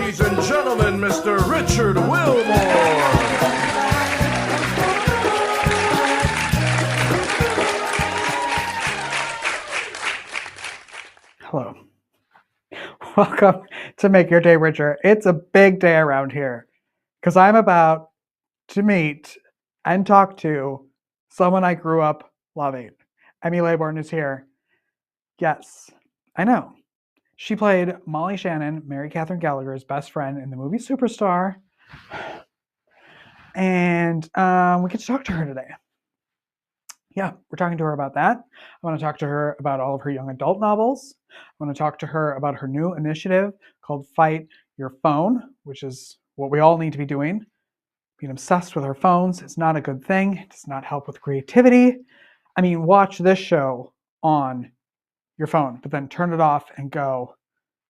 Ladies and gentlemen, Mr. Richard Wilmore. Hello. Welcome to Make Your Day Richer. It's a big day around here because I'm about to meet and talk to someone I grew up loving. Emmy Laybourne is here. Yes, I know. She played Molly Shannon, Mary Catherine Gallagher's best friend in the movie Superstar. And we get to talk to her today. Yeah, we're talking to her about that. I want to talk to her about all of her young adult novels. I want to talk to her about her new initiative called Fight Your Phone, which is what we all need to be doing. Being obsessed with our phones is not a good thing. It does not help with creativity. I mean, watch this show on your phone, but then turn it off and go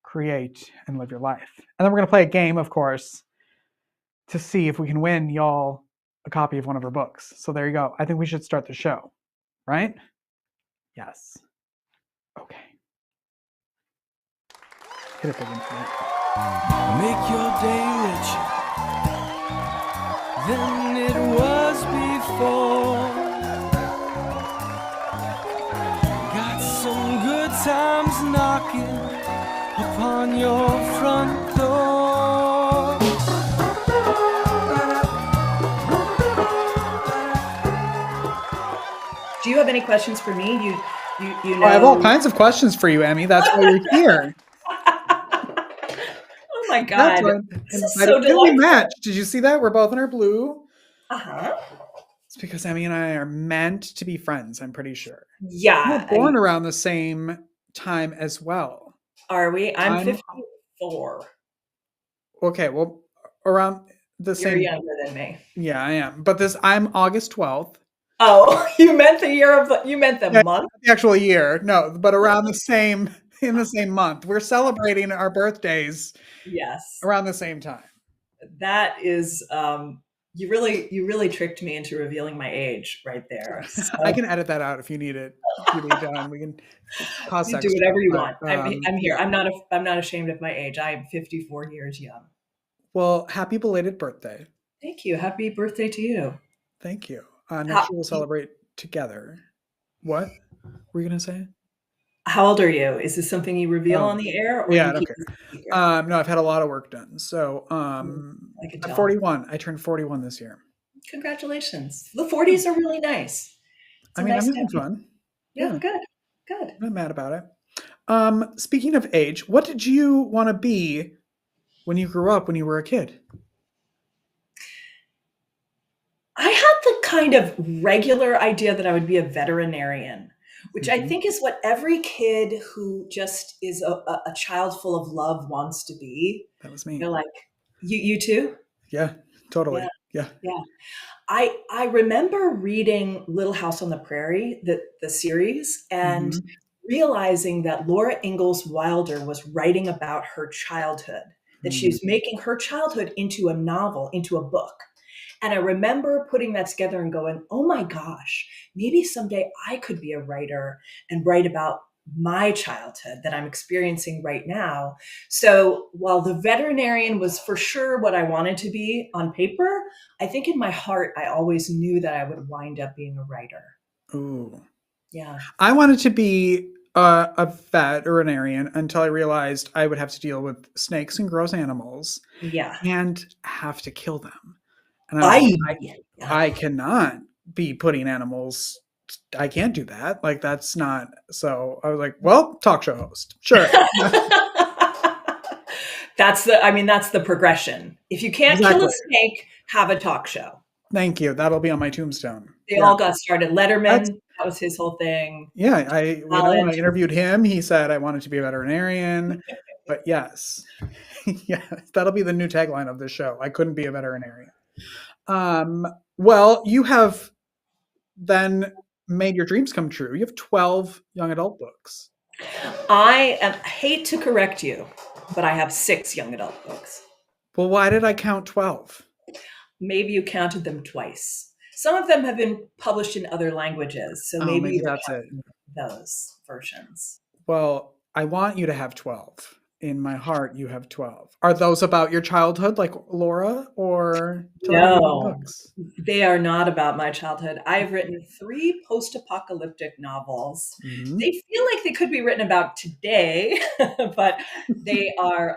create and live your life. And then we're going to play a game, of course, to see if we can win y'all a copy of one of her books. So there you go. I think we should start the show, right? Yes. Okay. Hit it big into it. Make your day richer than it was before. Got some good times knocking upon your front door. Do you have any questions for me? You know. I have all kinds of questions for you, Emmy. That's why you're here. Oh my God. This is so We delightful. matched. Did you see that? We're both in our blue. Uh-huh. It's because Emmy and I are meant to be friends, I'm pretty sure. Yeah. We're born around the same time as well. Are we? I'm 54. Okay, well, around the same. You're younger than me. Yeah, I am. But I'm August 12th. Oh, you meant the month? The actual year. No, but around in the same month. We're celebrating our birthdays. Yes. Around the same time. That is you really tricked me into revealing my age right there. So. I can edit that out if you need it. If you need done. We can cost you extra, do whatever you want. but, I'm here. I'm not ashamed of my age. I am 54 years young. Well, happy belated birthday. Thank you. Happy birthday to you. Thank you. Next year we'll celebrate together. What were you going to say? How old are you? Is this something you reveal on the air? Or yeah, okay. No, I've had a lot of work done. So I'm 41. I turned 41 this year. Congratulations. The 40s are really nice. I'm having fun. Yeah, good. I'm not mad about it. Speaking of age, what did you want to be when you grew up, when you were a kid? I had the kind of regular idea that I would be a veterinarian, which I think is what every kid who just is a child full of love wants to be. That was me. You're like, you too? Yeah, totally. Yeah. I remember reading Little House on the Prairie, the series, and realizing that Laura Ingalls Wilder was writing about her childhood, that she was making her childhood into a novel, into a book. And I remember putting that together and going, oh my gosh, maybe someday I could be a writer and write about my childhood that I'm experiencing right now. So while the veterinarian was for sure what I wanted to be on paper, I think in my heart, I always knew that I would wind up being a writer. Ooh. Yeah. I wanted to be a veterinarian until I realized I would have to deal with snakes and gross animals. Yeah. And have to kill them. And I cannot be putting animals. I can't do that. Like, that's not. So I was like, well, talk show host. Sure. That's the progression. If you can't kill a snake, have a talk show. Thank you. That'll be on my tombstone. They all got started. Letterman, that was his whole thing. Yeah. When I interviewed him, he said I wanted to be a veterinarian. But yes. Yeah, that'll be the new tagline of the show. I couldn't be a veterinarian. Well, you have then made your dreams come true. You have 12 young adult books. I hate to correct you, but I have 6 young adult books. Well, why did I count 12? Maybe you counted them twice. Some of them have been published in other languages, so maybe that's it. Those versions. Well, I want you to have 12 in my heart you have 12. Are those about your childhood, like Laura, or tell me about the No, books? they are not about my childhood. I've written 3 post-apocalyptic novels. Hmm. They feel like they could be written about today, but they are,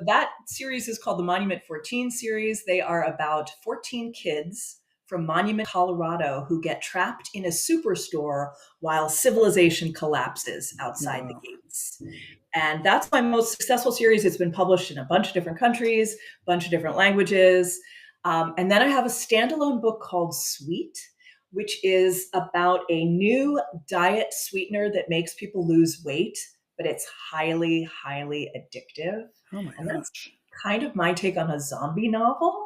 that series is called the Monument 14 series. They are about 14 kids from Monument, Colorado, who get trapped in a superstore while civilization collapses outside the Wow. gates. And that's my most successful series. It's been published in a bunch of different countries, a bunch of different languages. And then I have a standalone book called Sweet, which is about a new diet sweetener that makes people lose weight, but it's highly, highly addictive. Oh my And that's gosh. kind of my take on a zombie novel.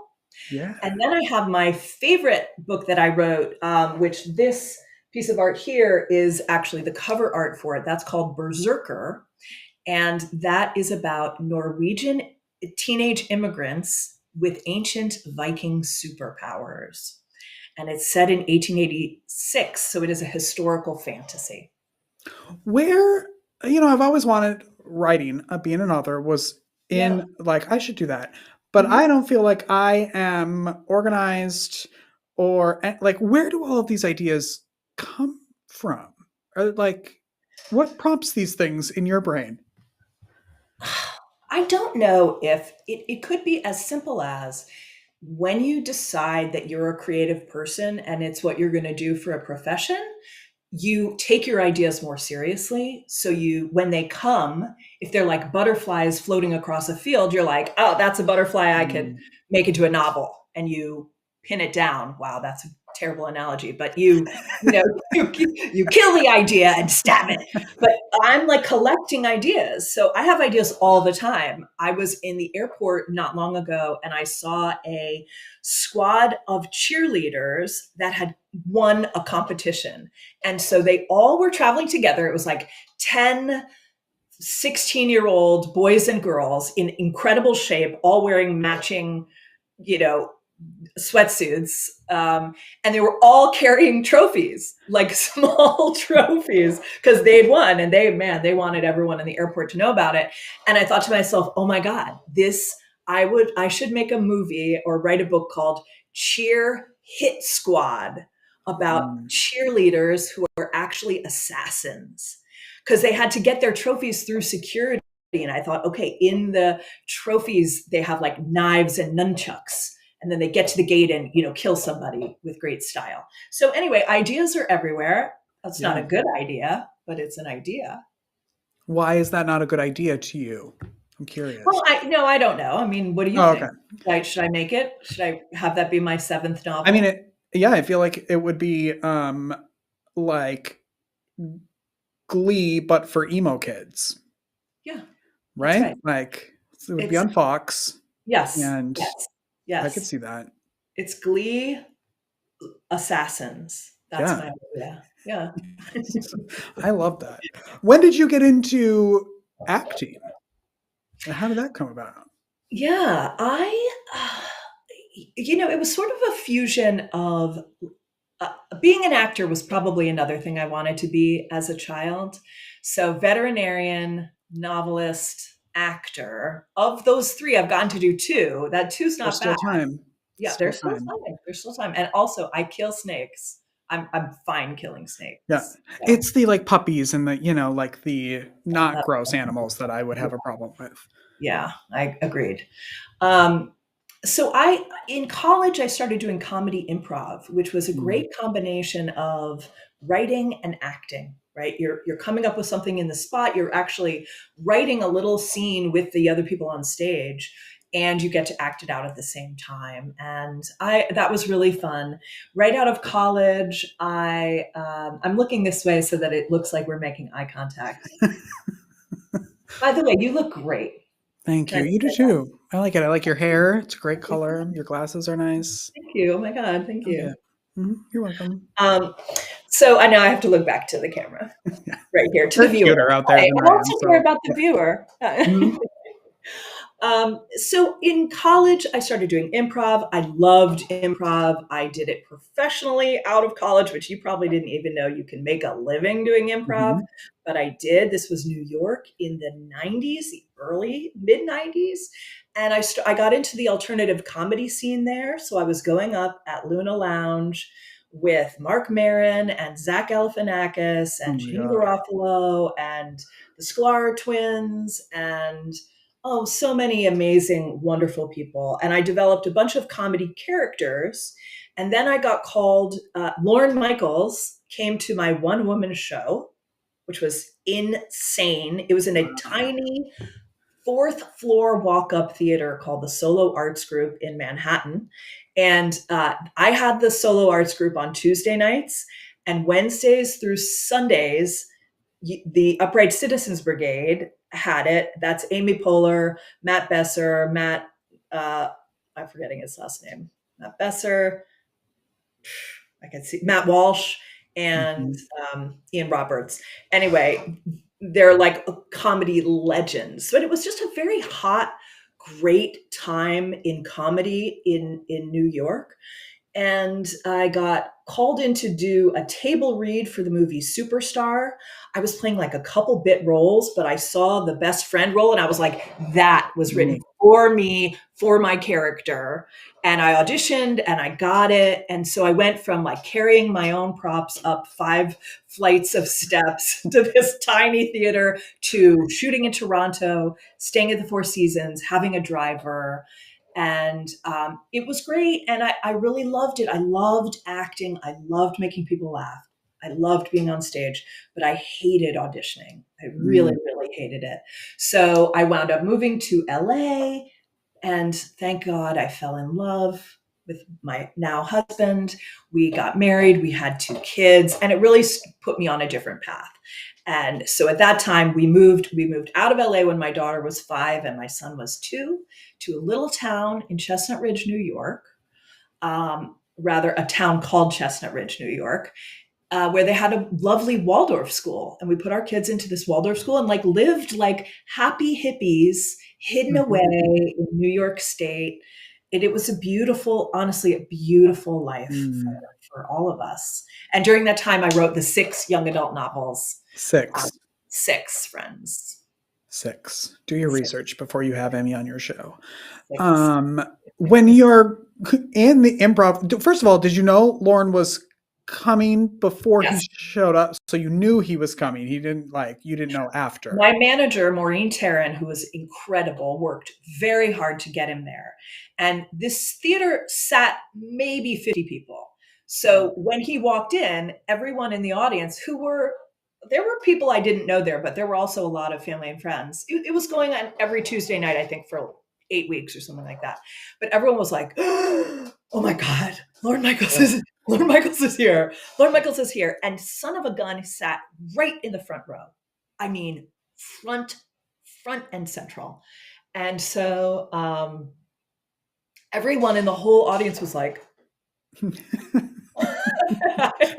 Yeah. And then I have my favorite book that I wrote, which this piece of art here is actually the cover art for it. That's called Berserker. And that is about Norwegian teenage immigrants with ancient Viking superpowers. And it's set in 1886, so it is a historical fantasy. Where, I've always wanted writing, being an author was Yeah. in like, I should do that. But Mhm. I don't feel like I am organized or like, where do all of these ideas come from? Or like, what prompts these things in your brain? I don't know if it could be as simple as when you decide that you're a creative person and it's what you're going to do for a profession, you take your ideas more seriously. So when they come, if they're like butterflies floating across a field, you're like, oh, that's a butterfly I could Mm. make into a novel. And you pin it down. Wow, that's a terrible analogy, but you know, you kill the idea and stab it. But I'm like collecting ideas. So I have ideas all the time. I was in the airport not long ago and I saw a squad of cheerleaders that had won a competition. And so they all were traveling together. It was like 10 16-year-old boys and girls in incredible shape, all wearing matching, you know, sweatsuits. And they were all carrying trophies, like small trophies, because they'd won. And they wanted everyone in the airport to know about it. And I thought to myself, oh my God, I should make a movie or write a book called Cheer Hit Squad about Mm. cheerleaders who are actually assassins because they had to get their trophies through security. And I thought, okay, in the trophies, they have like knives and nunchucks. And then they get to the gate and, kill somebody with great style. So anyway, ideas are everywhere. That's not Yeah. a good idea, but it's an idea. Why is that not a good idea to you? I'm curious. Well, I don't know. I mean, what do you Oh, think? okay. Should I make it? Should I have that be my 7th novel? I mean, I feel like it would be like Glee, but for emo kids, Yeah, right? right. Like it would be It's on Fox, yes, and yes. I could see that. It's Glee Assassins. That's Yeah. my idea. Yeah. I love that. When did you get into acting? And how did that come about? Yeah, it was sort of a fusion of being an actor was probably another thing I wanted to be as a child. So veterinarian, novelist, actor. Of those 3, I've gotten to do 2. That 2's not There's still bad. time. Yeah, there's still time. There's still time. And also, I kill snakes. I'm fine killing snakes. Yeah. So, It's the like puppies and the, like the not that- gross animals that I would have a problem with. yeah, I agreed. So in college, I started doing comedy improv, which was a great combination of writing and acting, right? You're coming up with something in the spot. You're actually writing a little scene with the other people on stage, and you get to act it out at the same time. And that was really fun. Right out of college, I'm looking this way so that it looks like we're making eye contact. By the way, you look great. Thank you. You do too. I like it. I like your hair. It's a great color. Your glasses are nice. Thank you. Oh my God. Thank you. Yeah. You're welcome. So I know I have to look back to the camera right here to the viewer. Cuter out there I than I am, also care about the viewer. So in college, I started doing improv. I loved improv. I did it professionally out of college, which you probably didn't even know you can make a living doing improv, Mm-hmm. but I did. This was New York in the 90s, the early mid 90s. And I got into the alternative comedy scene there. So I was going up at Luna Lounge with Mark Maron and Zach Galifianakis Oh and my Jeannie God. Garofalo and the Sklar twins and so many amazing, wonderful people. And I developed a bunch of comedy characters. And then I got called, Lauren Michaels came to my one woman show, which was insane. It was in a Wow. tiny fourth floor walk up theater called the Solo Arts Group in Manhattan. And I had the Solo Arts Group on Tuesday nights, and Wednesdays through Sundays the Upright Citizens Brigade had it. That's Amy Poehler, Matt Besser, I'm forgetting his last name. Matt Besser, I can see Matt Walsh, and Mhm. Ian Roberts. Anyway, they're like comedy legends. But it was just a very hot, great time in comedy in New York. And I got called in to do a table read for the movie Superstar. I was playing like a couple bit roles, but I saw the best friend role and I was like, that was written Mm. for me, for my character. And I auditioned and I got it. And so I went from like carrying my own props up 5 flights of steps to this tiny theater to shooting in Toronto, staying at the Four Seasons, having a driver, and it was great. And I really loved it. I loved acting. I loved making people laugh. I loved being on stage, but I hated auditioning. I really, Mm. really hated it. So I wound up moving to LA, and thank God I fell in love with my now husband. We got married, we had 2 kids, and it really put me on a different path. And so at that time we moved out of LA when my daughter was 5 and my son was 2, to a little town in Chestnut Ridge, New York. Rather, a town called Chestnut Ridge, New York, where they had a lovely Waldorf school. And we put our kids into this Waldorf school and like lived like happy hippies hidden away in New York State. It was a beautiful, honestly, a beautiful life Mm. for all of us. And during that time, I wrote the 6 young adult novels, um, 6. 6 friends. 6. Do your 6, research before you have Emmy on your show. 6. When you're in the improv, first of all, did you know Lauren was coming before he Yes. showed up? So you knew he was coming. He didn't you didn't know after. My manager, Maureen Tarrant, who was incredible, worked very hard to get him there. And this theater sat maybe 50 people. So when he walked in, everyone in the audience there were people I didn't know there, but there were also a lot of family and friends. It was going on every Tuesday night, I think, for 8 weeks or something like that. But everyone was like, oh my God, Lauren Michaels is here. Lauren Michaels is here. And son of a gun sat right in the front row. I mean, front and central. And so everyone in the whole audience was like,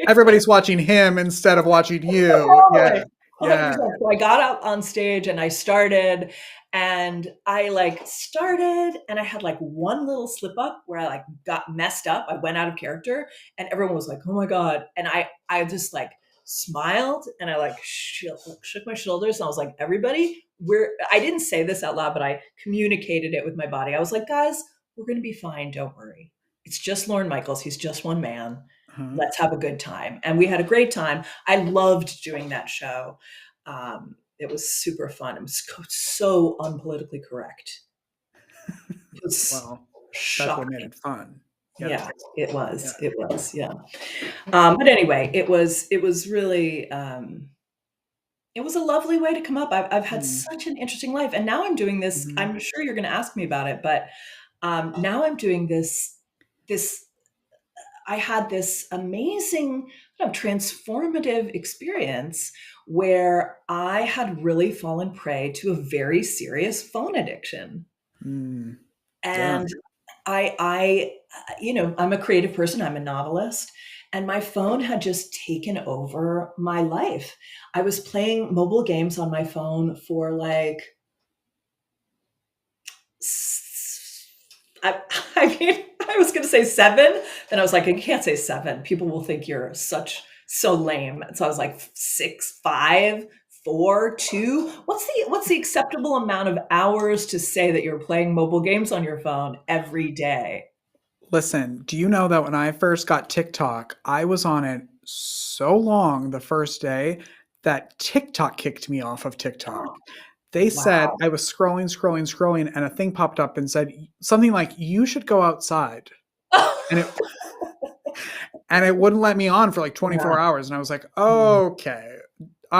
Everybody's watching him instead of watching you. Yeah. Yeah. 100%. So I got out on stage and I started, and I started and I had like one little slip up where I like got messed up. I went out of character and everyone was like, oh my God. And I just like smiled and I like shook my shoulders and I was like, everybody, I didn't say this out loud, but I communicated it with my body. I was like, guys, we're going to be fine. Don't worry. It's just Lauren Michaels. He's just one man. Uh-huh. Let's have a good time. And we had a great time. I loved doing that show. It was super fun. It was so unpolitically correct. It was Well, that's shocking. what made it fun. Yeah, it was. Yeah. It was. Yeah. But anyway, it was really, it was a lovely way to come up. I've had such an interesting life. And now I'm doing this. Mhm. I'm sure you're going to ask me about it, but now I'm doing this I had this amazing transformative experience where I had really fallen prey to a very serious phone addiction. Mm. Yeah. And I'm a creative person. I'm a novelist. And my phone had just taken over my life. I was playing mobile games on my phone for like I, I mean, I was going to say 7. Then I was like, I can't say 7. People will think you're so lame. And so I was like 6, 5, 4, 2. What's the acceptable amount of hours to say that you're playing mobile games on your phone every day? Listen, do you know that when I first got TikTok, I was on it so long the first day that TikTok kicked me off of TikTok. They said Wow. I was scrolling, and a thing popped up and said something like, "You should go outside." And it wouldn't let me on for like 24 Yeah. hours. And I was like, okay,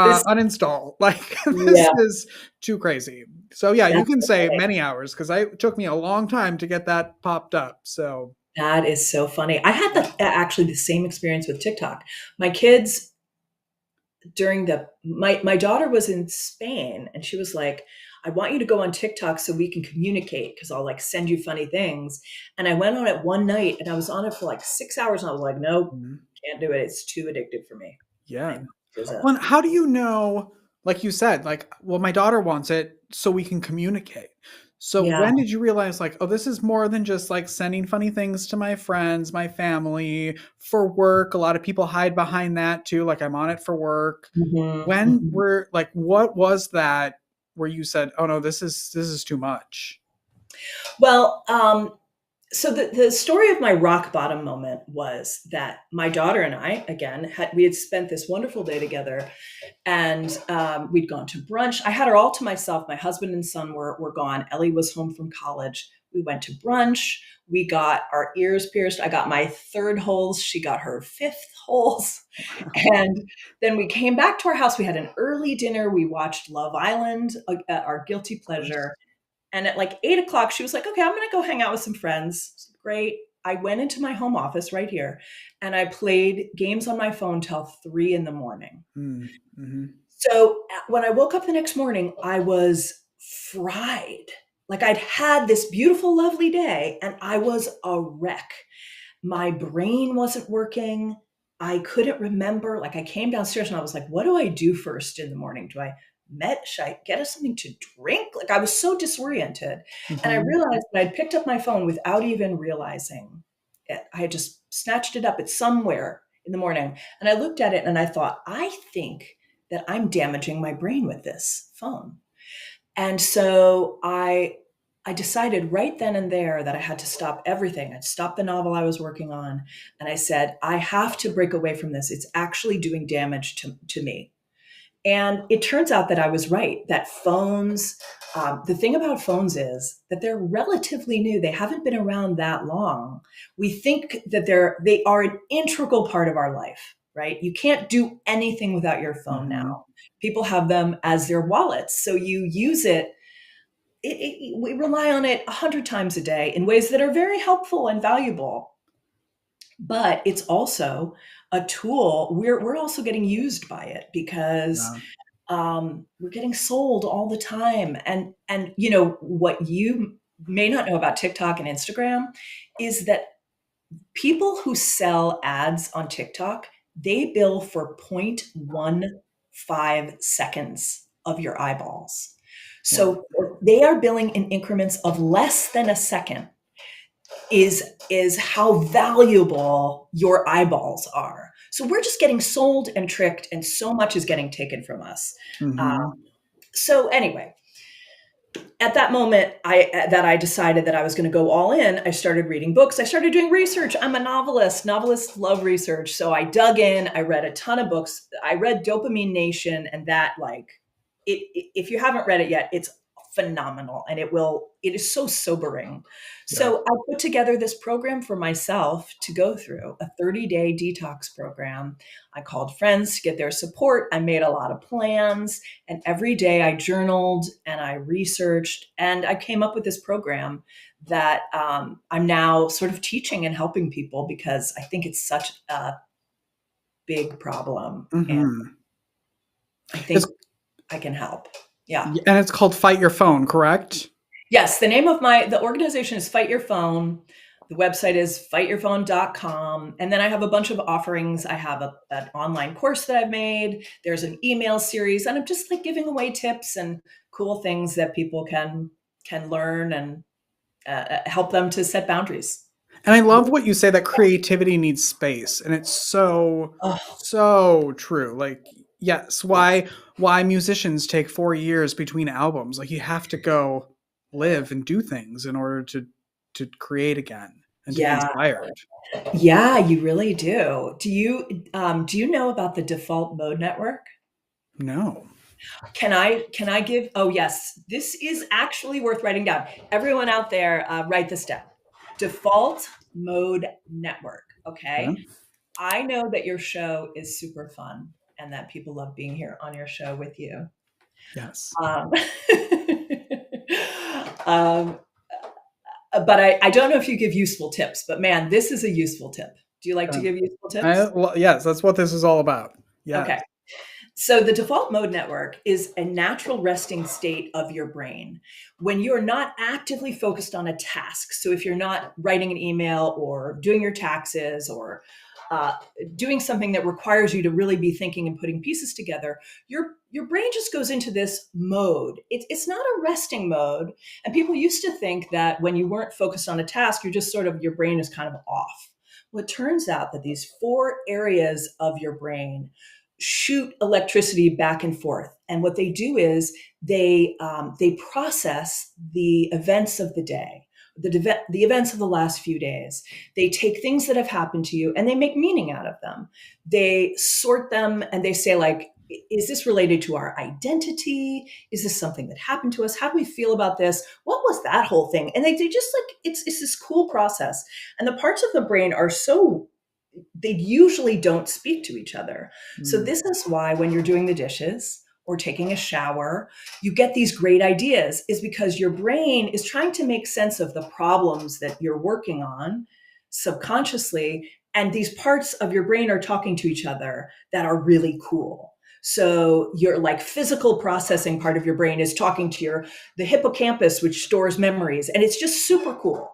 This, uninstall. Like, this yeah, is too crazy. So yeah, you that's can so say funny. many hours because it took me a long time to get that popped up. So That is so funny. I had actually the same experience with TikTok. My kids during my daughter was in Spain and she was like, I want you to go on TikTok so we can communicate because I'll like send you funny things. And I went on it one night and I was on it for like 6 hours and I was like, nope, mhm, can't do it. It's too addictive for me. yeah. I, there's a Well, and how do you know, like you said, like, well, my daughter wants it so we can communicate. So yeah. when did you realize, like, oh, this is more than just like sending funny things to my friends, my family, for work? A lot of people hide behind that too. Like, I'm on it for work. Mhm, When mhm. were like, what was that where you said, oh no, this is too much? Well, so the story of my rock bottom moment was that my daughter and I, again, we had spent this wonderful day together, and we'd gone to brunch. I had her all to myself. My husband and son were gone. Ellie was home from college. We went to brunch. We got our ears pierced. I got my third holes. She got her fifth holes. And then we came back to our house. We had an early dinner. We watched Love Island, our guilty pleasure. And at like 8 o'clock, she was like, okay, I'm going to go hang out with some friends. I said, great. I went into my home office right here and I played games on my phone till 3 in the morning. Mm-hmm. So when I woke up the next morning, I was fried. Like I'd had this beautiful, lovely day and I was a wreck. My brain wasn't working. I couldn't remember. Like I came downstairs and I was like, what do I do first in the morning? Should I get us something to drink? Like I was so disoriented. And I Mm-hmm. realized that I'd picked up my phone without even realizing it. I had just snatched it up. It's somewhere in the morning. And I looked at it and I thought, I think that I'm damaging my brain with this phone. And so I decided right then and there that I had to stop everything. I'd stop the novel I was working on. And I said, I have to break away from this. It's actually doing damage to me. And it turns out that I was right, that phones, the thing about phones is that they're relatively new. They haven't been around that long. We think that they are an integral part of our life, right? You can't do anything without your phone Mm-hmm. now. People have them as their wallets. So you use it. We rely on it 100 times a day in ways that are very helpful and valuable. But it's also a tool. We're also getting used by it because Yeah. we're getting sold all the time. And you know what you may not know about TikTok and Instagram is that people who sell ads on TikTok, they bill for 0.15 seconds of your eyeballs. Wow. So they are billing in increments of less than a second is how valuable your eyeballs are. So we're just getting sold and tricked, and so much is getting taken from us. Uh, Mm-hmm. so anyway, at that moment, I decided that I was going to go all in. I started reading books. I started doing research. I'm a novelist. Novelists love research, so I dug in. I read a ton of books. I read Dopamine Nation, and that if you haven't read it yet, it's phenomenal, and it is so sobering. Yeah. So I put together this program for myself to go through, a 30-day detox program. I called friends to get their support. I made a lot of plans, and every day I journaled and I researched, and I came up with this program that I'm now sort of teaching and helping people because I think it's such a big problem, and Mm-hmm. I It's think I can help. Yeah. and it's called Fight Your Phone, correct? Yes, the name of the organization is Fight Your Phone. The website is fightyourphone.com. And then I have a bunch of offerings. I have an online course that I've made. There's an email series, and I'm just like giving away tips and cool things that people can learn and help them to set boundaries. And I love what you say, that creativity needs space. And it's so, Oh, so true. Like, yes, yes. why musicians take 4 years between albums. Like, you have to go live and do things in order to create again and to be Yeah. inspired. Yeah, you really do. Do you know about the default mode network? No. Can I give? Oh yes, this is actually worth writing down. Everyone out there, write this down. Default mode network. Yeah. Okay. I know that your show is super fun and that people love being here on your show with you. Yes. Um, um, but I don't know if you give useful tips, but man, this is a useful tip. Do you like to Uh, give useful tips? well, yes, that's what this is all about. Yes. Okay. So, the default mode network is a natural resting state of your brain when you're not actively focused on a task. So, if you're not writing an email or doing your taxes or uh, doing something that requires you to really be thinking and putting pieces together, your brain just goes into this mode. It's not a resting mode. And people used to think that when you weren't focused on a task, you're just sort of, your brain is kind of off. Well, it turns out that these four areas of your brain shoot electricity back and forth. And what they do is they process the events of the day, the events of the last few days. They take things that have happened to you and they make meaning out of them. They sort them and they say, like, is this related to our identity? Is this something that happened to us? How do we feel about this? What was that whole thing? And they just, like, it's this cool process. And the parts of the brain are so, they usually don't speak to each other. So Mm. this is why when you're doing the dishes or taking a shower, you get these great ideas, is because your brain is trying to make sense of the problems that you're working on subconsciously. And these parts of your brain are talking to each other that are really cool. So your, like, physical processing part of your brain is talking to the hippocampus, which stores memories. And it's just super cool.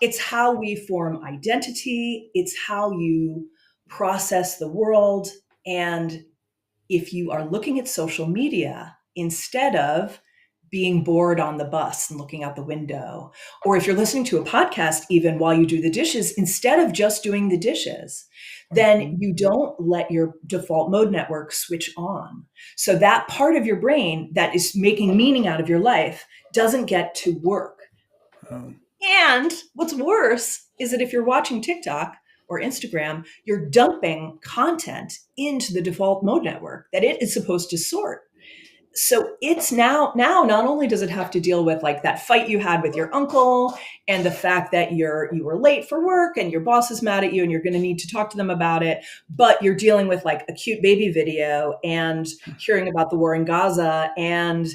It's how we form identity. It's how you process the world. And if you are looking at social media instead of being bored on the bus and looking out the window, or if you're listening to a podcast even while you do the dishes instead of just doing the dishes, then you don't let your default mode network switch on. So that part of your brain that is making meaning out of your life doesn't get to work. Oh. And what's worse is that if you're watching TikTok or Instagram, you're dumping content into the default mode network that it is supposed to sort. So it's now not only does it have to deal with, like, that fight you had with your uncle and the fact that you were late for work and your boss is mad at you and you're going to need to talk to them about it, but you're dealing with, like, a cute baby video and hearing about the war in Gaza and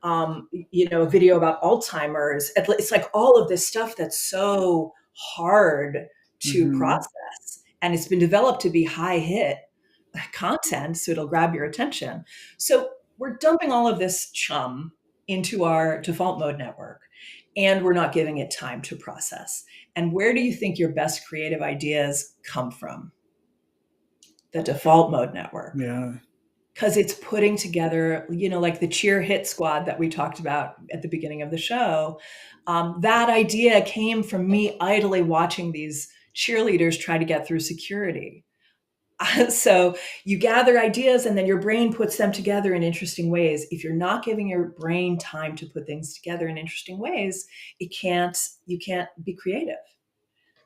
a video about Alzheimer's. It's like all of this stuff that's so hard to process, and it's been developed to be high hit content, so it'll grab your attention. So we're dumping all of this chum into our default mode network, and we're not giving it time to process. And where do you think your best creative ideas come from? The default mode network. Yeah. Because it's putting together, like the cheer hit squad that we talked about at the beginning of the show. That idea came from me idly watching these cheerleaders try to get through security. So you gather ideas and then your brain puts them together in interesting ways. If you're not giving your brain time to put things together in interesting ways, you can't be creative.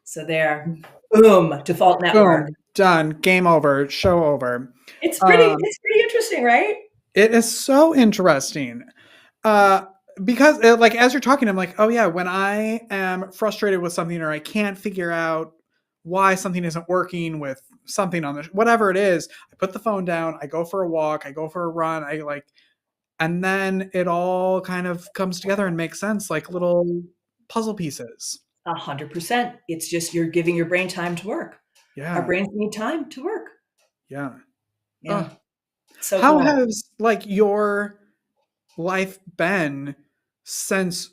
So there, boom, default network. Boom. Done. Game over. Show over. It's pretty interesting, right? It is so interesting. Because like, as you're talking, I'm like, oh yeah, when I am frustrated with something or I can't figure out why something isn't working with something on the whatever it is, I put the phone down, I go for a walk, I go for a run, and then it all kind of comes together and makes sense, like little puzzle pieces. 100%. It's just you're giving your brain time to work. Yeah. Our brains need time to work. Yeah. Yeah. So how cool. has, like, your life been since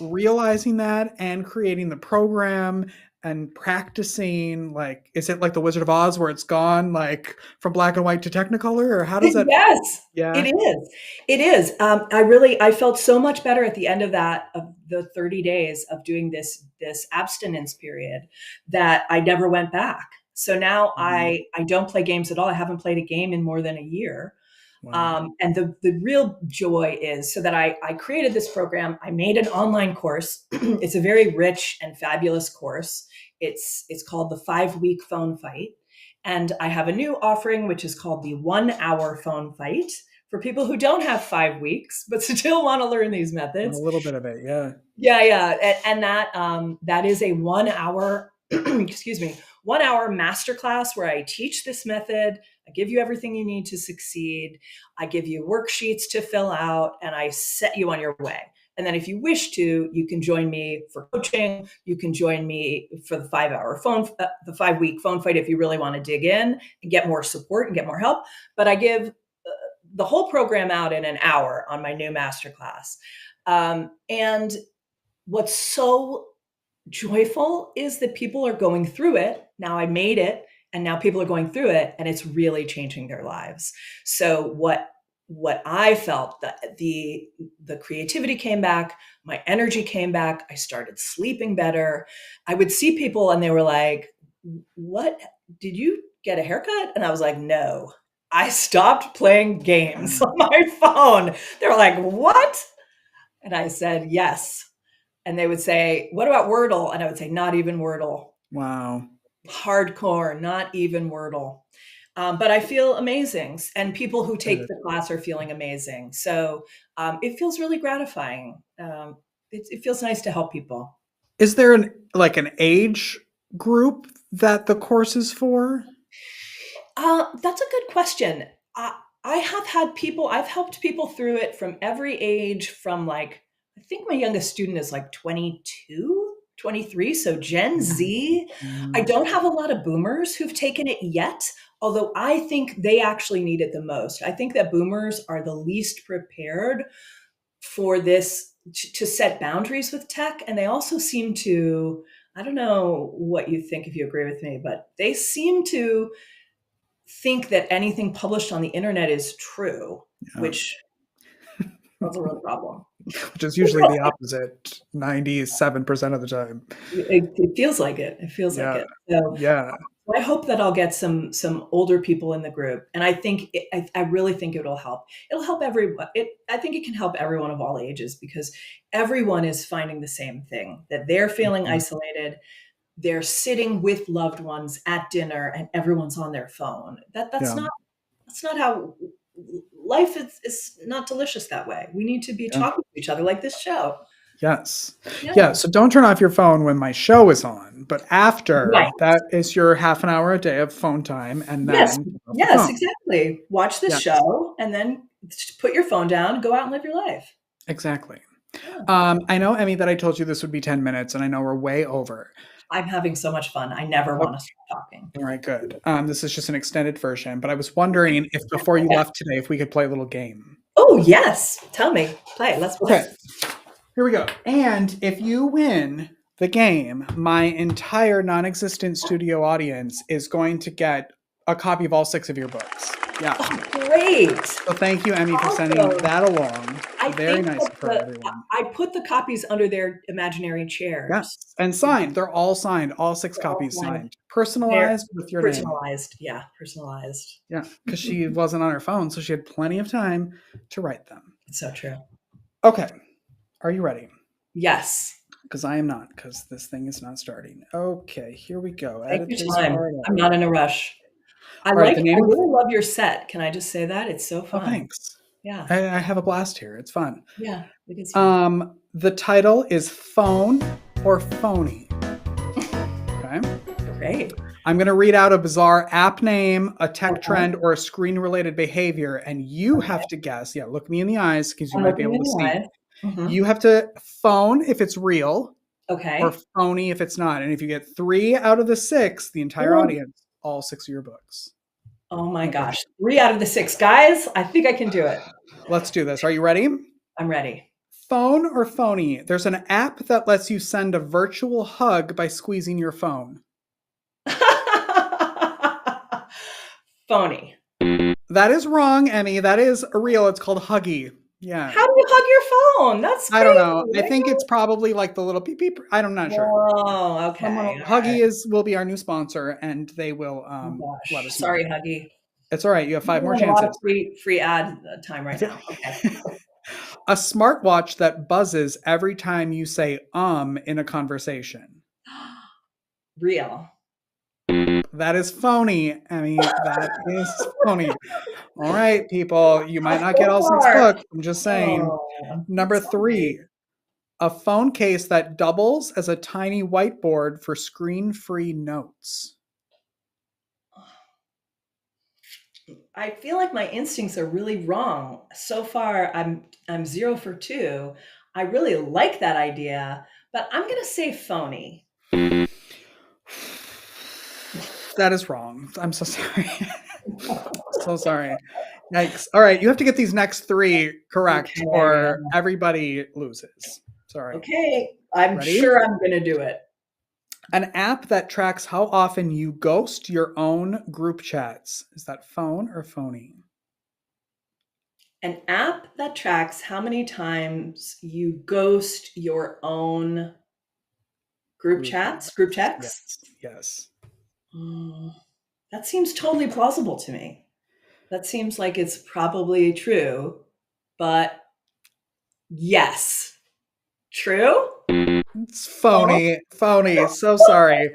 realizing that and creating the program and practicing, like, is it like the Wizard of Oz where it's gone like from black and white to Technicolor, or how does that? Yes, Yeah. it is. It is. I felt so much better at the end of the 30 days of doing this abstinence period, that I never went back. So now Mhm. I don't play games at all. I haven't played a game in more than a year. Wow. And the real joy is, so that I created this program. I made an online course. It's a very rich and fabulous course. It's called the 5-week phone fight. And I have a new offering, which is called the 1-hour phone fight, for people who don't have 5 weeks, but still want to learn these A methods. little bit of it, yeah. Yeah, yeah. And that is a 1 hour, excuse me, 1 hour masterclass where I teach this method. I give you everything you need to succeed. I give you worksheets to fill out, and I set you on your way. And then if you wish to, you can join me for coaching. You can join me for the 5-week phone fight if you really want to dig in and get more support and get more help. But I give the whole program out in an hour on my new masterclass. And what's so joyful is that people are going through it. Now I made it, and now people are going through it, and it's really changing their lives. So what I felt, that the creativity came back, my energy came back, I started sleeping better. I would see people and they were like, "What, did you get a haircut?" And I was like, "No. I stopped playing games on my phone." They were like, "What?" And I said, "Yes." And they would say, "What about Wordle?" And I would say, "Not even Wordle." Wow. Hardcore, not even Wordle. But I feel amazing. And people who take Good. the class are feeling amazing. So it feels really gratifying. It feels nice to help people. Is there an age group that the course is for? That's a good question. I've helped people through it from every age, from like, I think my youngest student is like 22, 23. So Gen Z. I Mhm. don't have a lot of boomers who've taken it yet, although I think they actually need it the most. I think that boomers are the least prepared for this, to set boundaries with tech. And they also seem to, I don't know what you think, if you agree with me, but they seem to think that anything published on the internet is true, Yeah. which that's a real problem. Which is usually the opposite 97% of the time. It feels like it. It feels like Yeah. it. So Yeah. I hope that I'll get some older people in the group, and I think I really think it'll help. It'll help everyone. I think it can help everyone of all ages, because everyone is finding the same thing, that they're feeling Mhm. isolated. They're sitting with loved ones at dinner, and everyone's on their phone. That's Yeah. not how life is. Not delicious that way. We need to be Yeah. talking to each other like this show. Yes. Yeah. Yeah. So don't turn off your phone when my show is on, but after Right. that is your half an hour a day of phone time, and Yes. then off the Yes, phone. exactly. Watch this Yes. show and then put your phone down, go out and live your life. Exactly. Yeah. I know, Emmy, that I told you this would be 10 minutes, and I know we're way over. I'm having so much fun. I never Oh, want to stop talking. all right, good. This is just an extended version, but I was wondering if before you left today, if we could play a little game. Oh, yes. Tell me. Play. Let's play. Okay. Here we go. And if you win the game, my entire non-existent studio audience is going to get a copy of all 6 of your books. Yeah. Oh, great. So thank you, Emmy, for sending Awesome. that along. I Very think nice that for everyone. I put the copies under their imaginary chairs. Yes. And signed. They're all signed. All 6 They're all copies signed. signed. Personalized with your name. Personalized. Yeah, personalized. Yeah. Because she wasn't on her phone, so she had plenty of time to write them. It's so true. Okay. Are you ready? Yes. Because I am not, because this thing is not starting. Okay, here we go. Take Edit your this time. part I'm out. not in a rush. I right, the name of- really love your set. Can I just say that? It's so Oh, fun. thanks. Yeah. I have a blast here. It's fun. Yeah. It is fun. The title is Phone or Phony. Okay. Great. I'm going to read out a bizarre app name, a tech trend, or a screen-related behavior, and you have to guess. Yeah, look me in the eyes, because you I'm might be looking able in to the see. eyes. Mhm. You have to phone if it's real, Okay. or phony if it's not. And if you get 3 out of the 6, the entire Ooh. audience, all 6 of your books. Oh my Okay. gosh. 3 out of the 6. Guys, I think I can do it. Let's do this. Are you ready? I'm ready. Phone or phony? There's an app that lets you send a virtual hug by squeezing your phone. Phony. That is wrong, Emmy. That is real. It's called Huggy. Yeah. How do you hug your phone? That's I don't know. crazy. I think it's probably like the little beep beep. I'm not sure. Oh, okay. Huggy will be our new sponsor, and they will let us know. Sorry, Huggy. It's all right. You have 5 more A lot of chances. free ad time right now. Okay. A smartwatch that buzzes every time you say in a conversation. Real. That is phony, Emmy. That is phony. All right, people. You might not get all 6 books. I'm just saying. Number 3. A phone case that doubles as a tiny whiteboard for screen-free notes. I feel like my instincts are really wrong. So far, I'm 0 for 2. I really like that idea, but I'm going to say phony. That is wrong. I'm so sorry. So sorry. Yikes. All right, you have to get these next 3 correct, or everybody loses. Sorry. Okay, I'm Ready? sure I'm going to do it. An app that tracks how often you ghost your own group chats. Is that phone or phony? An app that tracks how many times you ghost your own group chats? Group texts? Yes. That seems totally plausible to me. That seems like it's probably true, but yes. True? It's phony. Phony. So sorry.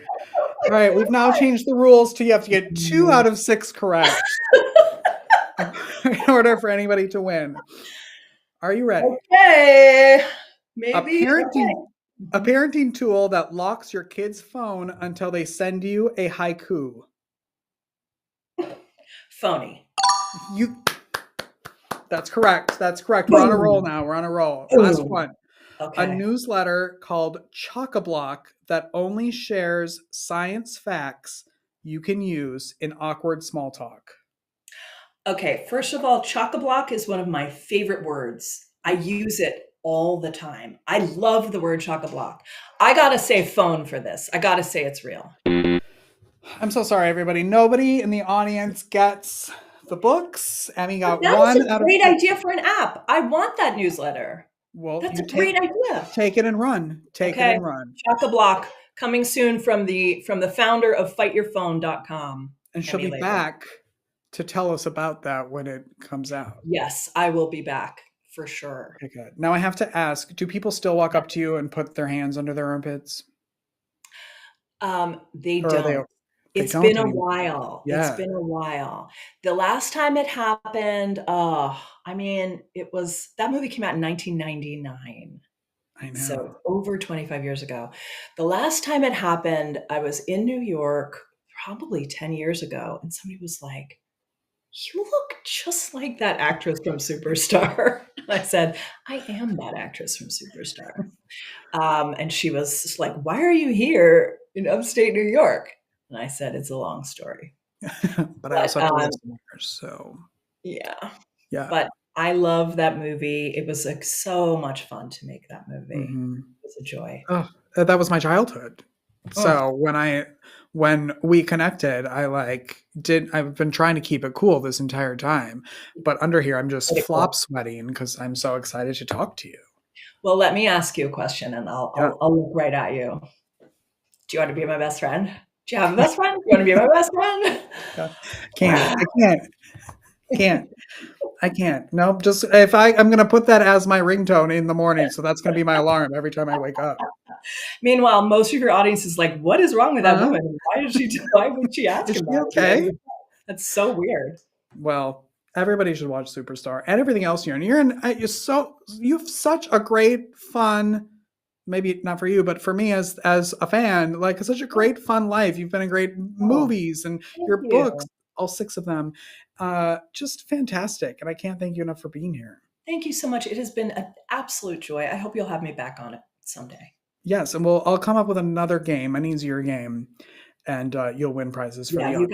All right, we've now changed the rules to you have to get 2 out of 6 correct in order for anybody to win. Are you ready? Okay. Maybe. A parenting tool that locks your kid's phone until they send you a haiku. Phony. That's correct. That's correct. We're on a roll now. We're on a roll. Last one. Okay. A newsletter called Chock-a-Block that only shares science facts you can use in awkward small talk. Okay, first of all, chock-a-block is one of my favorite words. I use it all the time. I love the word chock-a-block. I gotta say phone for this. I gotta say it's real. I'm so sorry, everybody. Nobody in the audience gets the books. Emmy got That's 1 a out of great 6. idea for an app. I want that newsletter. Well, that's a great idea. Take it and run. Take it and run. Chock-a-block coming soon from the founder of fightyourphone.com. And she'll be back to tell us about that when it comes out. Yes, I will be back for sure. Okay, good. Now I have to ask, do people still walk up to you and put their hands under their armpits? They don't. It's been a while. Yeah. It's been a while. The last time it happened, that movie came out in 1999. I know. So over 25 years ago. The last time it happened, I was in New York probably 10 years ago, and somebody was like, "You look just like that actress from Superstar." I said, "I am that actress from Superstar." And she was just like, "Why are you here in upstate New York?" And I said, "It's a long story." but I also have to listen here, so. Yeah. Yeah. But I love that movie. It was like so much fun to make that movie. Mm-hmm. It was a joy. Oh, that was my childhood. So when we connected, I've been trying to keep it cool this entire time, but under here, I'm just flop sweating because I'm so excited to talk to you. Well, let me ask you a question and I'll look right at you. Do you want to be my best friend? Do you have a best friend? Do you want to be my best friend? I can't. No, just if I'm going to put that as my ringtone in the morning. So that's going to be my alarm every time I wake up. Meanwhile, most of your audience is like, what is wrong with that woman? Why would she ask is him she that? Okay. That's so weird. Well, everybody should watch Superstar and everything else you're in. You have such a great fun, maybe not for you, but for me as a fan, like such a great fun life. You've been in great movies and your books, all 6 of them, just fantastic. And I can't thank you enough for being here. Thank you so much. It has been an absolute joy. I hope you'll have me back on it someday. Yes, and I'll come up with another game, an easier game, and you'll win prizes for you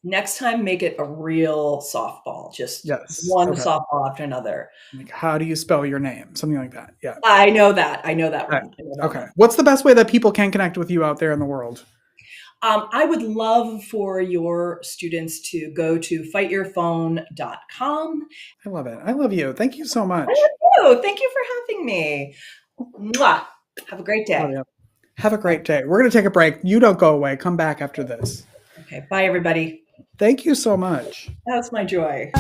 Next time, make it a real softball, just Yes. one Okay. softball after another. Like, how do you spell your name? Something like that. Yeah. I know that. I know that Okay. one. I know that Okay. one. What's the best way that people can connect with you out there in the world? I would love for your students to go to fightyourphone.com. I love it. I love you. Thank you so much. I love you. Thank you for having me. Mwah. Have a great Love day. you. Have a great day. We're going to take a break. You don't go away. Come back after this. Okay. Bye, everybody. Thank you so much. That's my joy.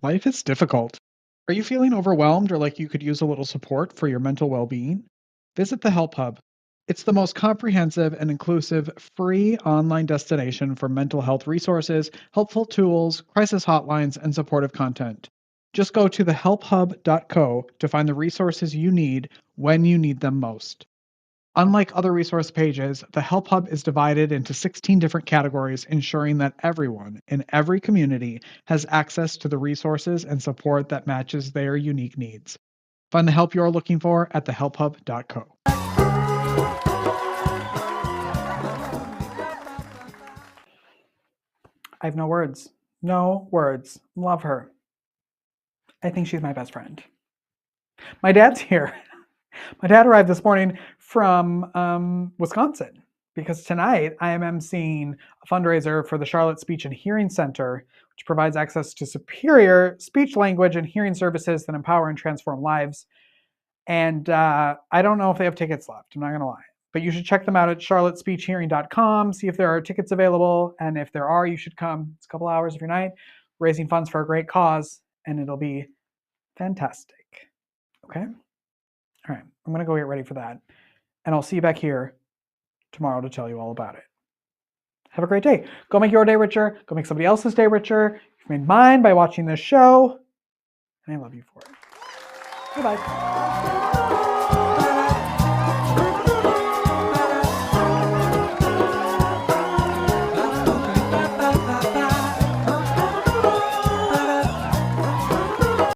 Life is difficult. Are you feeling overwhelmed or like you could use a little support for your mental well-being? Visit the Help Hub. It's the most comprehensive and inclusive free online destination for mental health resources, helpful tools, crisis hotlines, and supportive content. Just go to thehelphub.co to find the resources you need when you need them most. Unlike other resource pages, the Help Hub is divided into 16 different categories, ensuring that everyone in every community has access to the resources and support that matches their unique needs. Find the help you're looking for at thehelphub.co. I have no words. No words. Love her. I think she's my best friend. My dad's here. My dad arrived this morning from Wisconsin because tonight I am emceeing a fundraiser for the Charlotte Speech and Hearing Center, which provides access to superior speech, language, and hearing services that empower and transform lives. And I don't know if they have tickets left. I'm not going to lie. But you should check them out at charlottespeechhearing.com, see if there are tickets available. And if there are, you should come. It's a couple hours of your night, raising funds for a great cause, and it'll be fantastic. Okay? All right, I'm going to go get ready for that. And I'll see you back here tomorrow to tell you all about it. Have a great day. Go make your day richer. Go make somebody else's day richer. You've made mine by watching this show. And I love you for it. Goodbye.